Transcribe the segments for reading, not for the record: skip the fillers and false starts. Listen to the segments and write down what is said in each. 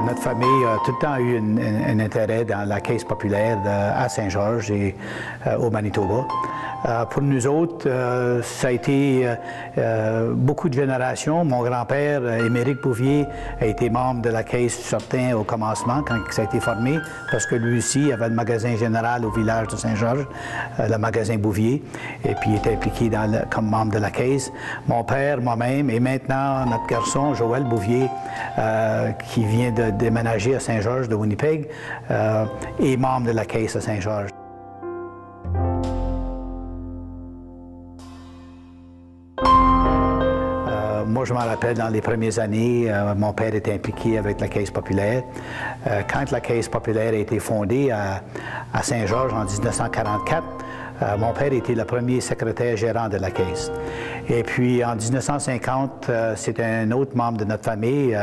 Notre famille a tout le temps eu un intérêt dans la caisse populaire à Saint-Georges et au Manitoba. Pour nous autres, ça a été beaucoup de générations. Mon grand-père, Émeric Bouvier, a été membre de la caisse certain au commencement, quand ça a été formé, parce que lui aussi avait le magasin général au village de Saint-Georges, le magasin Bouvier, et puis il était impliqué comme membre de la caisse. Mon père, moi-même, et maintenant notre garçon, Joël Bouvier, qui vient de déménager à Saint-Georges de Winnipeg, est membre de la caisse à Saint-Georges. Moi, je me rappelle, dans les premières années, mon père était impliqué avec la Caisse populaire. Quand la Caisse populaire a été fondée à Saint-Georges en 1944, mon père était le premier secrétaire gérant de la Caisse. Et puis, en 1950, c'était un autre membre de notre famille,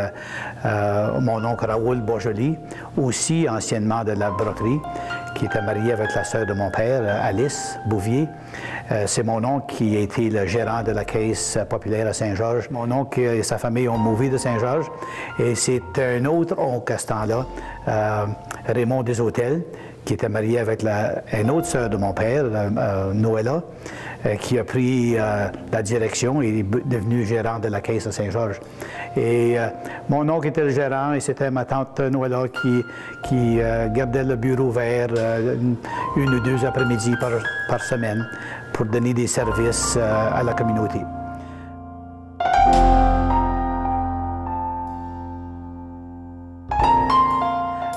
mon oncle Raoul Beaujoli, aussi anciennement de la broderie, qui était marié avec la sœur de mon père, Alice Bouvier. C'est mon oncle qui a été le gérant de la Caisse populaire à Saint-Georges. Mon oncle et sa famille ont mouvé de Saint-Georges. Et c'est un autre oncle à ce temps-là, Raymond Deshôtels, qui était marié avec une autre sœur de mon père, Noëlla, qui a pris la direction et est devenu gérant de la Caisse à Saint-Georges. Et mon oncle était le gérant et c'était ma tante Noëlla qui gardait le bureau ouvert une ou deux après-midi par semaine pour donner des services à la communauté.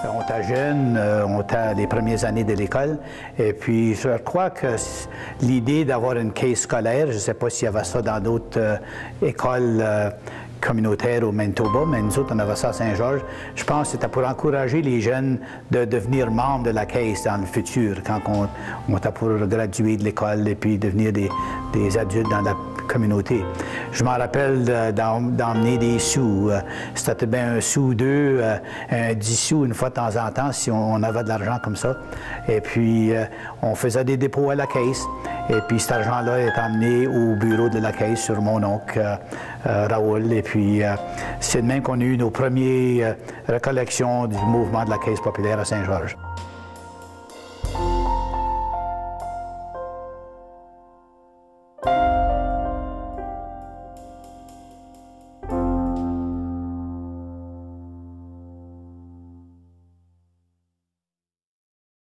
On était jeunes, on était les premières années de l'école, et puis je crois que l'idée d'avoir une caisse scolaire, je ne sais pas s'il y avait ça dans d'autres écoles communautaires au Manitoba, mais nous autres, on avait ça à Saint-Georges. Je pense que c'était pour encourager les jeunes de devenir membres de la caisse dans le futur, quand on était pour graduer de l'école et puis devenir des adultes dans la communauté. Je m'en rappelle d'emmener des sous. C'était bien un sou ou deux, un 10 sous une fois de temps en temps, si on avait de l'argent comme ça. Et puis, on faisait des dépôts à la caisse. Et puis, cet argent-là est emmené au bureau de la caisse sur mon oncle Raoul. Et puis, c'est de même qu'on a eu nos premières recollections du mouvement de la Caisse populaire à Saint-Georges.